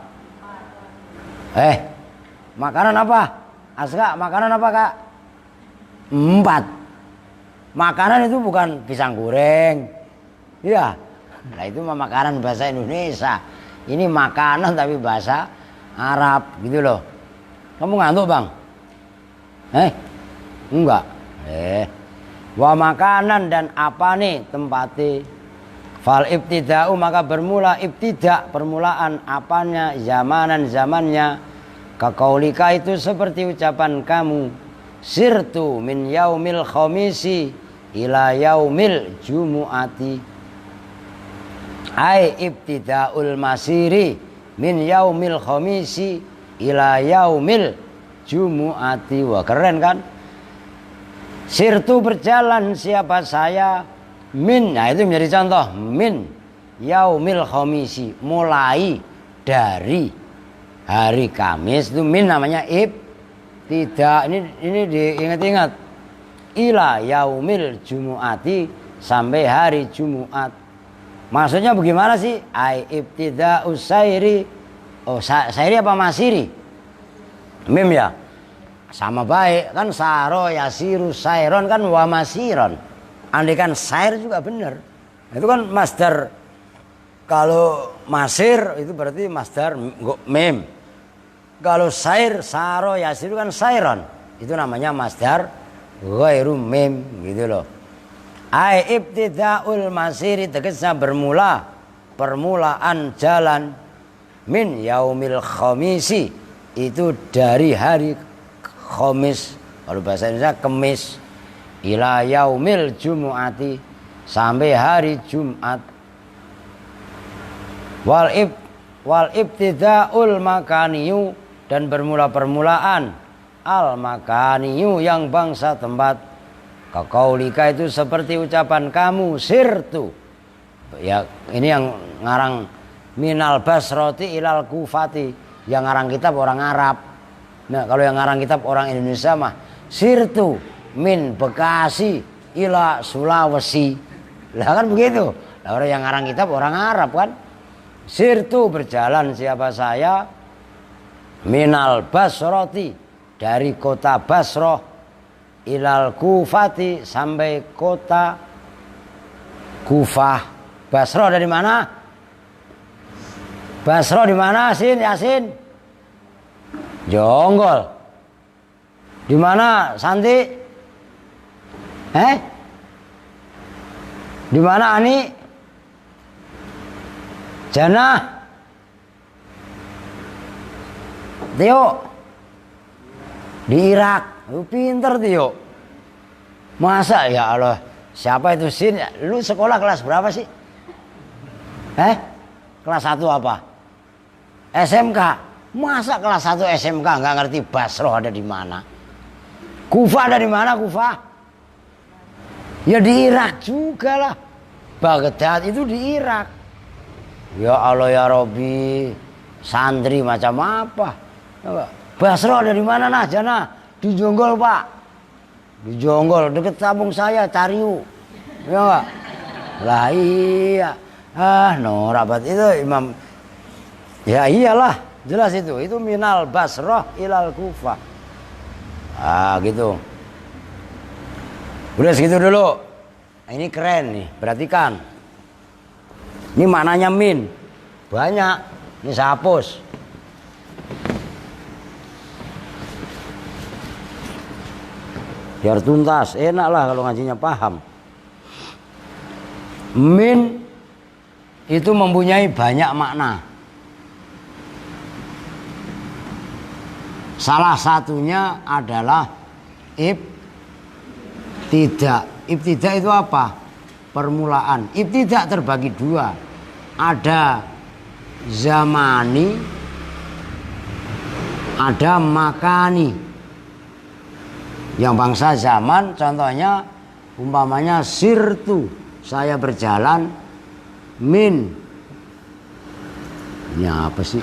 Makanan apa? Aska, makanan apa kak? 4. Makanan itu bukan pisang goreng. Iya. Nah, itu makanan bahasa Indonesia. Ini makanan tapi bahasa Arab gitu loh. Kamu ngantuk bang? Enggak. Wa makanan, dan apa nih tempatnya? Fal ibtida'u, maka bermula ibtida', permulaan apanya? Zamanan, zamannya. Kaqaulika, itu seperti ucapan kamu. Sirtu min yaumil khamisi ila yaumil jumu'ati. Ai ibtida'ul masiri min yaumil khamisi ila yaumil jumu'ati. Wah, keren kan? Sirtu, berjalan siapa saya, min, nah itu menjadi contoh. Min yaumil khamisi, mulai dari hari Kamis, itu min namanya ibtida'. Ini diingat-ingat. Ila yaumil jumu'ati, sampai hari Jumat. Maksudnya bagaimana sih? Ai ibtida'us sairi. Oh, sairi apa masiri? Mim ya, sama baik kan. Saro yasiru sairon kan wa masiron. Andai kan sair juga benar. Itu kan masdar. Kalau masir itu berarti masdar mim. Kalau sair, saro yasiru kan sairon. Itu namanya masdar ghairu mim gitu loh. Ai ibtidaul masiri tegasnya permulaan jalan min yaumil khamisi itu dari hari Khamis, kalau bahasa Indonesia Kemis, ila yaumil jumu'ati sampai hari Jumat. Wal ibtidaul makaniyu dan permulaan al makaniyu yang bangsa tempat. Kaqaulika itu seperti ucapan kamu sirtu. Ya, ini yang ngarang minal basroti ilal kufati, yang ngarang kitab orang Arab. Nah, kalau yang ngarang kitab orang Indonesia mah sirtu min Bekasi ila Sulawesi. Lah kan begitu. Lah orang yang ngarang kitab orang Arab kan. Sirtu berjalan siapa saya minal basroti dari kota Basroh ilal Kufati sampai kota Kufah. Basroh dari mana? Basroh di mana, Yasin? Jonggol. Di mana, Santi? Di mana, Ani? Jana? Tio? Di Irak. Lu pinter Tio. Masa ya Allah. Siapa itu Sin? Lu sekolah kelas berapa sih? Kelas 1 apa? SMK. Masa kelas 1 SMK nggak ngerti Basroh ada di mana? Kufah ada di mana Kufah? Ya di Irak juga lah. Baghdad itu di Irak. Ya Allah ya Robbi. Santri macam apa? Basroh ada di mana nah Jana? Di Jonggol Pak. Di Jonggol deket kampung saya Cariu. Ya enggak? Lah iya. Rabat itu Imam. Ya iyalah, jelas itu. Itu minal Basroh ilal Kufah. Gitu. Udah segitu dulu. Ini keren nih, perhatikan. Ini maknanya min. Banyak. Ini saya hapus. Biar tuntas, enak lah kalau ngajinya paham. Min itu mempunyai banyak makna. Salah satunya adalah ibtidak. Ibtidak itu apa? Permulaan. Ibtidak terbagi dua. Ada zamani, ada makani. Yang bangsa zaman contohnya umpamanya sirtu, saya berjalan min. Ini apa sih?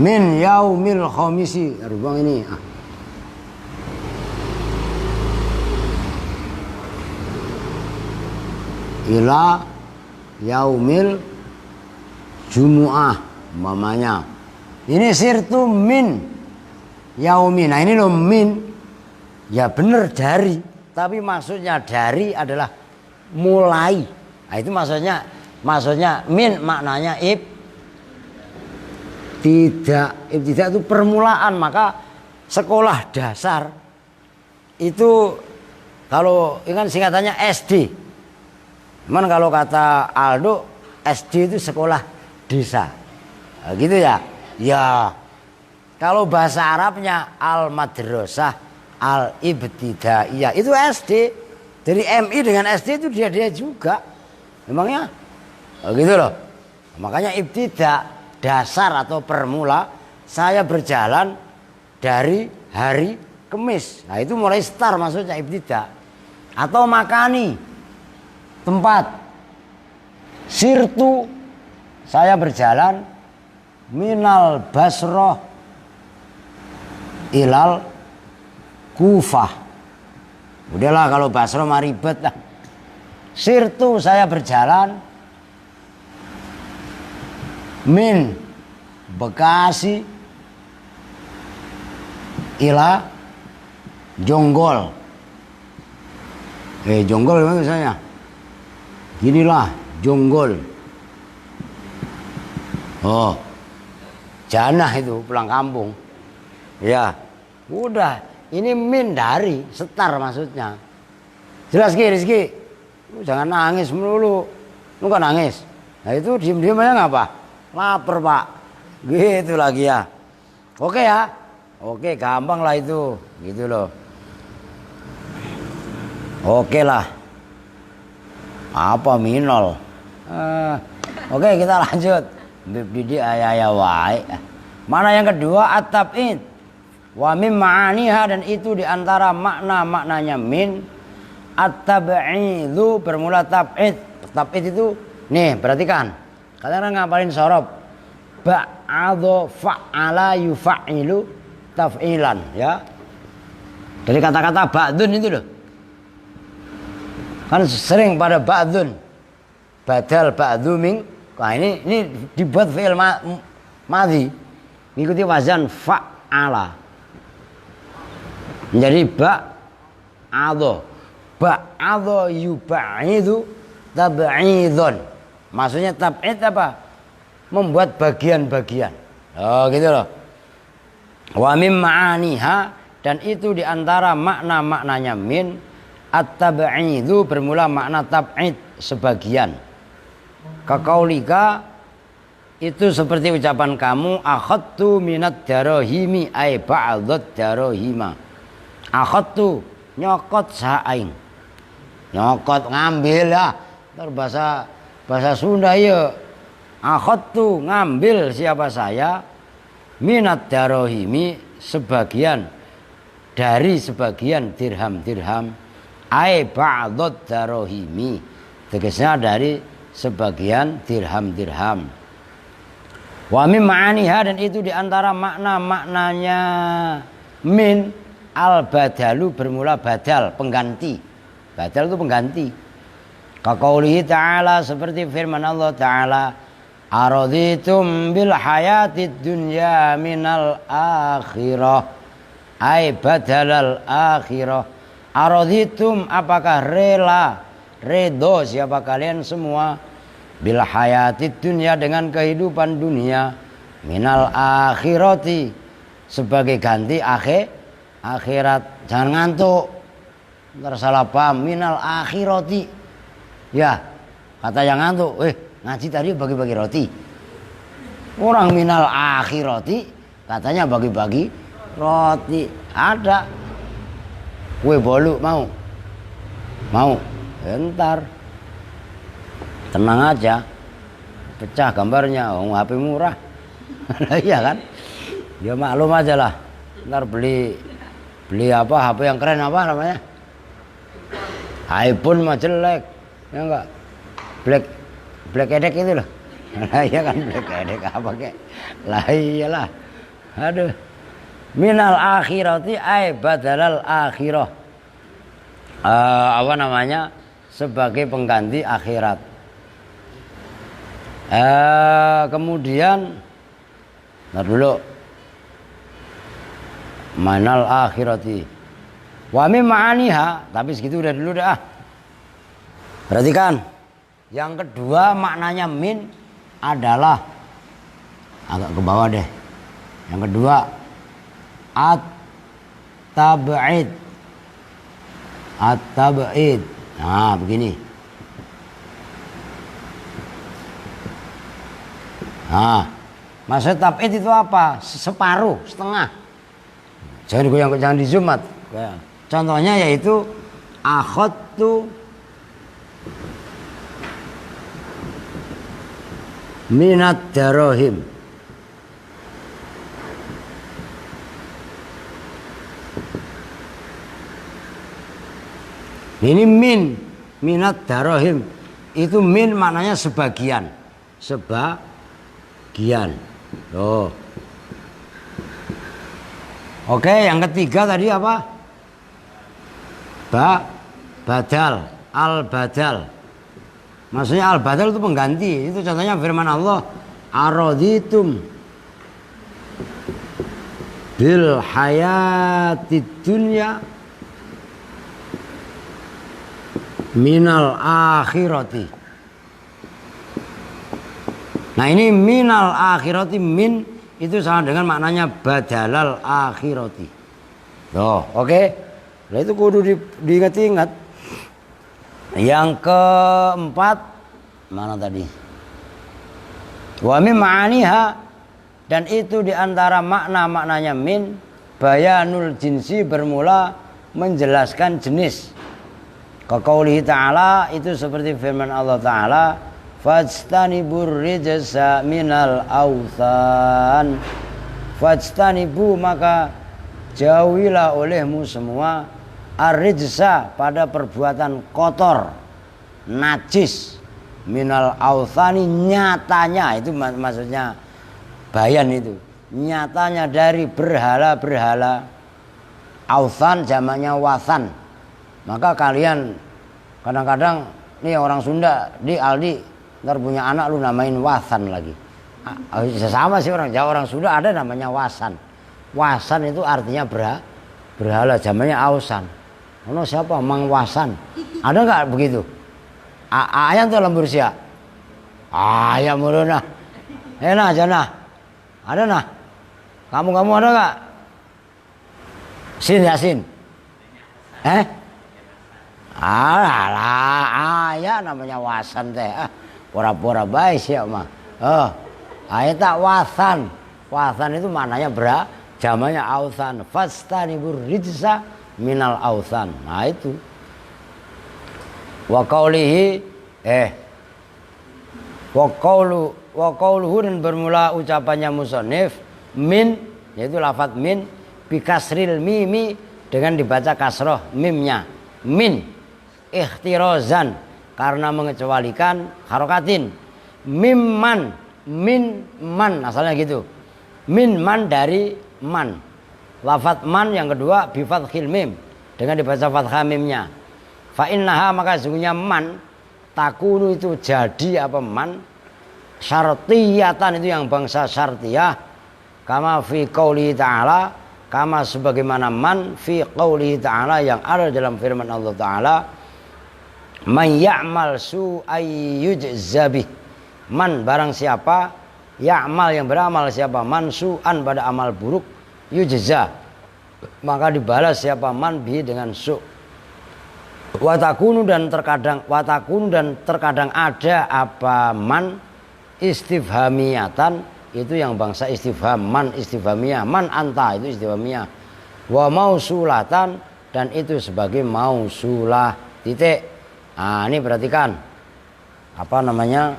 Min yaumil khamisi. Rubang ini. Ila yaumil jumu'ah umpamanya. Ini sirtu min yaumi. Nah ini loh min. Ya bener dari. Tapi maksudnya dari adalah mulai. Nah itu maksudnya min maknanya ibtidak. Ibtidak itu permulaan. Maka sekolah dasar itu kalau ingat singkatannya SD. Cuman kalau kata Aldo SD itu sekolah desa. Nah, gitu ya. Ya, kalau bahasa Arabnya al-madrasah al-ibtidaiyah itu SD. Dari MI dengan SD itu dia juga. Memangnya gitu loh. Makanya ibtidak dasar atau permula. Saya berjalan dari hari Kemis. Nah itu mulai start maksudnya ibtidak. Atau makani tempat. Sirtu saya berjalan minal Basroh ilal Kufah. Udahlah kalau Basroh mah ribet lah. Sirtu saya berjalan min Bekasi ila Jonggol. Jonggol gimana misalnya? Ginilah Jonggol. Janah itu pulang kampung. Ya, udah Ini min dari, setar maksudnya. Jelas Ki Rizky? Lu jangan nangis melulu. Lu kan nangis. Nah itu diem-diem aja ngapa? Lapar Pak. Gitu lagi ya. Oke ya. Oke gampang lah itu. Gitu loh. Oke lah. Apa minol? Oke kita lanjut. Bibdi ayah wae. Mana yang kedua at-tab'id. Wa min ma'aniha, dan itu diantara makna-maknanya min at-tab'idhu bermula tab'id. Tab'id itu nih perhatikan. Kalian ngapalin sorob. Ba'adho fa'ala yufa'ilu taf'ilan ya. Dari kata-kata ba'dun itu loh. Kan sering pada ba'dun. Badal ba'dhu min. Nah ini dibuat fi'il madhi. Mengikuti wazan fa'ala. Menjadi ba'adho. Ba'adho yuba'idu tab'idhon. Maksudnya tab'id apa? Membuat bagian-bagian. Oh gitu loh. Wa mim ma'aniha, dan itu diantara makna-maknanya min at-tab'idhu bermula makna tab'id, sebagian. Kaqaulika, itu seperti ucapan kamu akhadtu minad darahimi ay ba'dad darahima. Akhadtu nyokot saing. Nyokot ngambil ya. Bahasa Sunda ya. Akhadtu ngambil siapa saya minad darahimi sebagian dari sebagian dirham-dirham ay ba'dad darahimi. Tegasnya dari sebagian dirham-dirham. Wa min ma'aniha, dan itu diantara makna-maknanya min al-badalu bermula badal, pengganti. Badal itu pengganti. Kaqaulihi ta'ala, seperti firman Allah ta'ala, araditum bil hayatid dunya minal akhirah ay badalal akhirah. Araditum, apakah rela, redo siapa kalian semua, bil hayatid dunya dengan kehidupan dunia, minal akhirati sebagai ganti akhirat. Jangan ngantuk, ntar salah paham. Minal akhirati ya, kata yang ngantuk, ngaji tadi bagi-bagi roti. Orang minal akhirati katanya bagi-bagi roti. Ada kue bolu mau bentar, tenang aja, pecah gambarnya. HP murah. Iya kan, ya maklum aja lah. Ntar beli apa HP yang keren, apa namanya, iPhone mah jelek ya enggak, black edek itu loh. Iya kan, black edek apa kek lah, iyalah. Aduh, minal akhirati ay badalal akhirah, apa namanya, sebagai pengganti akhirat. Kemudian ntar dulu, manal akhirati wa mim ma'aniha, tapi segitu udah dulu dah. Perhatikan, yang kedua maknanya min adalah, agak ke bawah deh. Yang kedua at-tab'id. At-tab'id. Nah, begini. Nah, maksud tab'id itu apa? Separuh, setengah. Jangan digoyang, jangan di zoom. Contohnya yaitu akhadtu minat darahim. Ini minat darahim. Itu min maknanya sebagian. Sebagian. Loh. Oke, yang ketiga tadi apa? Badal, al-badal. Maksudnya al-badal itu pengganti. Itu contohnya firman Allah, araditum bil hayatid dunya minal akhirati. Nah ini minal akhirati, min itu sama dengan maknanya badalal akhirati. Tuh, oke. Nah itu kudu diingat-ingat. Yang keempat mana tadi? Wa min ma'aniha, dan itu diantara makna-maknanya min bayanul jinsi, bermula menjelaskan jenis. Kaqaulihi ta'ala, itu seperti firman Allah Ta'ala, fajtanibur rijsa minal authan. Fajtanibu, maka jauhilah olehmu semua ar-rijsa, pada perbuatan kotor, najis, minal authani, nyatanya, itu maksudnya bayan itu, nyatanya dari berhala-berhala. Authan jamaknya wasan. Maka kalian kadang-kadang nih orang Sunda di Aldi ntar punya anak lu namain wasan lagi. Sama sih orang Jawa, orang Sunda ada namanya wasan. Wasan itu artinya berhala, jamaknya ausan. Ono siapa? Mang Wasan. Ada nggak begitu? Ayam tuh lembur sia. Ayam mulu nah. Enak aja nah. Ada nah. Kamu ada nggak? Sin Yasin. Alah, ayah namanya wasan teh. Pura-pura baik sih mah. Ayah tak wasan. Wasan itu maknanya jamaknya ausan. Fastanibur rijsa minal ausan. Nah itu. Wa qaulihi wa qauluhu, dan bermula ucapannya musannif min, yaitu lafaz min bikasril mimi, dengan dibaca kasroh mimnya, min ikhtirozan, karena mengecualikan harokatin. Mimman, min man, asalnya gitu. Min man, dari man. Lafaz man yang kedua bifathil mim, dengan dibaca fathah mimnya. Fa innaha, maka sesungguhnya man takunu, itu jadi apa man, syartiyatan, itu yang bangsa syartiyah. Kama fi qauli ta'ala, kama sebagaimana man fi qauli ta'ala, yang ada dalam firman Allah Ta'ala, man ya'mal su'ay yujzabih. Man, barang siapa, ya'mal, yang beramal siapa, man su'an, pada amal buruk, yujza, maka dibalas siapa man bi, dengan su'. Watakunu, dan terkadang ada apa man istifhamiyatan, itu yang bangsa istifham, man istifhamiyah, man anta itu istifhamiyah. Wa mausulatan, dan itu sebagai mausulah, titik. Nah, ini perhatikan apa namanya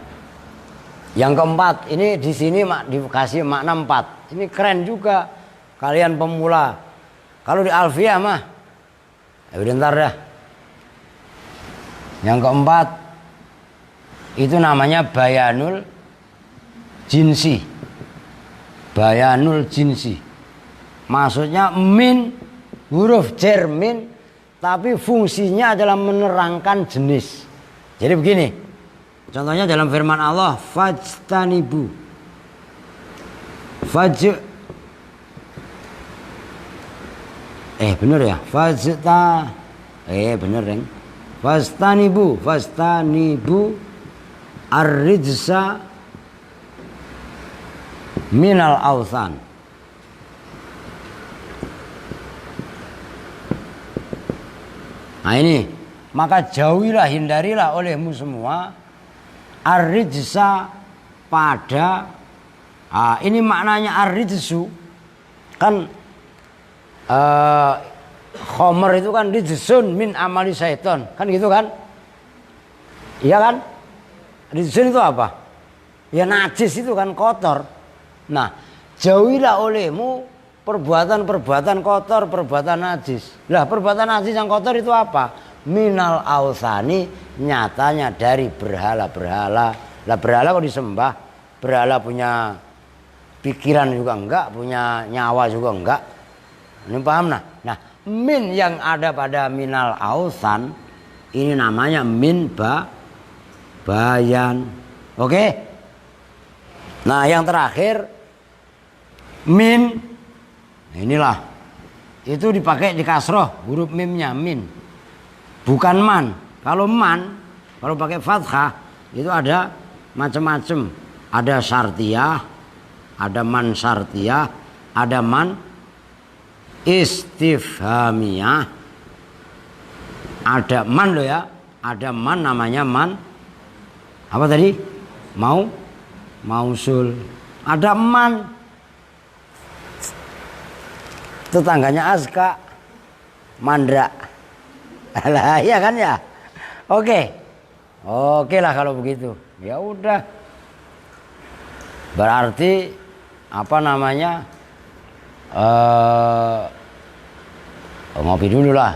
yang keempat. Ini di sini dikasih makna 4. Ini keren juga kalian pemula. Kalau di Alfiyah mah bentar dah. Yang keempat itu namanya bayanul jinsi. Bayanul jinsi, maksudnya min, huruf jar min, tapi fungsinya adalah menerangkan jenis. Jadi begini, contohnya dalam firman Allah, fajtanibu, bener ya, bener deng, fajtanibu ar-rijsa minal authan. Nah ini, maka jauhilah, hindarilah olehmu semua ar-rijsa, pada ini maknanya ar-rijsu kan, khomer itu kan rijsun min amali syaiton, kan gitu kan, iya kan? Rijsun itu apa? Ya najis, itu kan kotor. Nah, jauhilah olehmu perbuatan-perbuatan kotor, perbuatan najis. Lah, perbuatan najis yang kotor itu apa? Minal authani, nyatanya dari berhala-berhala. Lah, berhala kok disembah? Berhala punya pikiran juga enggak, punya nyawa juga enggak. Ini paham nah? Nah, min yang ada pada minal authan ini namanya min bayan. Oke? Nah, yang terakhir min, inilah itu dipakai di kasroh, huruf mimnya min, bukan man. Kalau man, kalau pakai fathah itu ada macam-macam, ada syartiyah, ada man syartiyah, ada man istifhamiyah. Ada man loh ya, ada man namanya man. Apa tadi? Mausul. Ada man. Tetangganya Azka, Mandra. Lah iya kan ya? Oke lah kalau begitu. Ya udah. Berarti apa namanya? Ngopi dulu lah.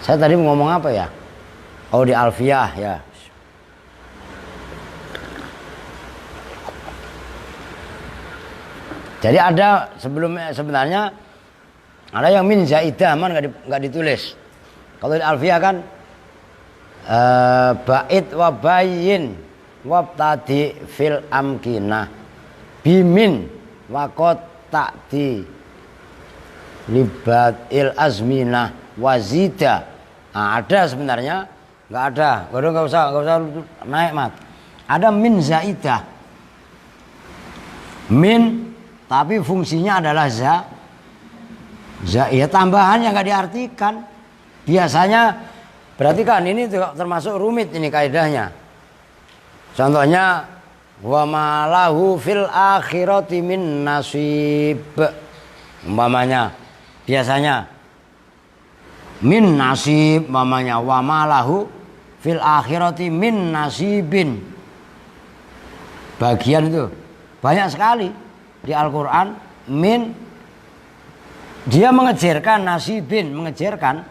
Saya tadi mau ngomong apa ya? Oh, di Alfiyah ya. Jadi ada sebenarnya ada yang min zaidah man nggak ditulis. Kalau di Alfiyah kan bait wa bayin wabtadi fil amkinah bimin wa qad ta'ti libat il azminah wazida. Nah, ada sebenarnya, nggak ada. Nggak usah naik mat. Ada min zaidah. Min tapi fungsinya adalah za ya, tambahan yang nggak diartikan. Biasanya berarti kan ini termasuk rumit ini kaidahnya. Contohnya wa malahu fil akhirati min nasib. Umpamanya biasanya min nasib, umpamanya wa malahu fil akhirati min nasibin. Bagian itu banyak sekali di Al-Quran. Min dia mengejarkan, nasibin mengejarkan,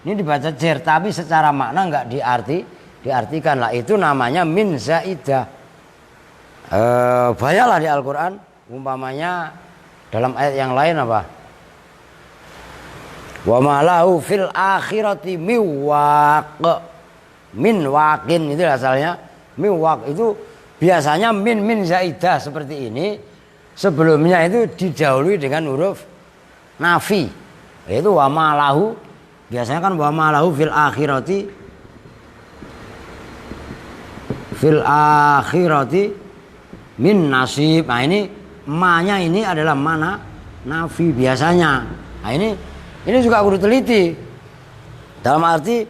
ini dibaca jer tapi secara makna nggak diartikan lah. Itu namanya min zaidah. Banyaklah di Al-Quran. Umpamanya dalam ayat yang lain apa? Wa malahu fil akhirati miwaq. Min waqin itu asalnya. Miwaq itu biasanya min zaidah seperti ini. Sebelumnya itu didahului dengan huruf nafi. Yaitu wa malahu. Biasanya kan wa malahu fil akhirati min nasib. Nah ini ma-nya ini adalah mana nafi biasanya. Nah ini juga perlu teliti. Dalam arti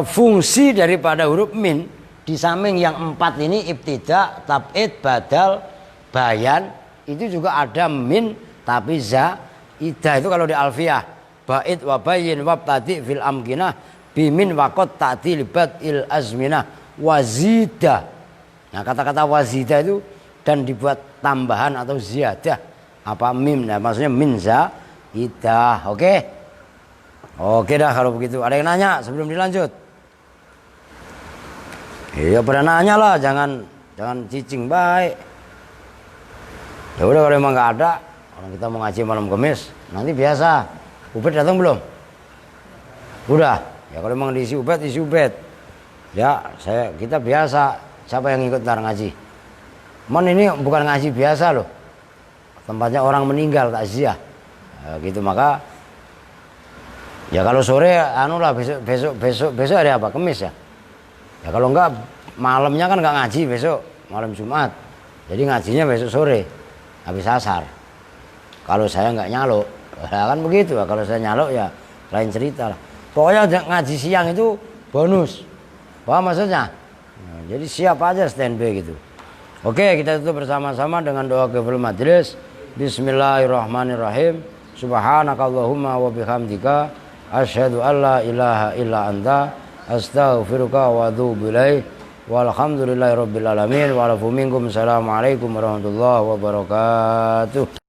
fungsi daripada huruf min di samping yang 4 ini ibtida, tab'id, badal, bayan, itu juga ada min tapi zaidah. Itu kalau di Alfiyah bait wa bayin wabtadi fil amkinah bimin waqat ta'ti libat il azminah wazida. Nah kata-kata wazida itu dan dibuat tambahan atau ziyadah apa mim, nah maksudnya min zaidah. Oke dah kalau begitu. Ada yang nanya sebelum dilanjut? Iya pada nanya lah, jangan cicing baik. Ya udah kalau emang nggak ada, orang kita mau ngaji malam Kamis, nanti biasa. Ubed datang belum? Udah. Ya kalau emang diisi Ubed, isi Ubed. Ya kita biasa. Siapa yang ikut ntar ngaji? Man ini bukan ngaji biasa loh. Tempatnya orang meninggal takziah. Gitu maka. Ya kalau sore, besok hari apa? Kamis ya. Ya kalau enggak malamnya kan enggak ngaji besok malam Jumat. Jadi ngajinya besok sore. Habis asar. Kalau saya nggak nyaluk, ya kan begitu. Kalau saya nyaluk ya lain cerita lah. Pokoknya ngaji siang itu bonus. Paham maksudnya? Nah, jadi siap aja standby gitu. Oke, kita tutup bersama-sama dengan doa kiful majlis. Bismillahirrahmanirrahim. Subhanakallahumma wa bihamdika asyhadu an la ilaha illa anta astaghfiruka wa atubu ilaik. Walhamdulillahirabbil alamin. Wa lakum minkum. Assalamualaikum warahmatullahi wabarakatuh.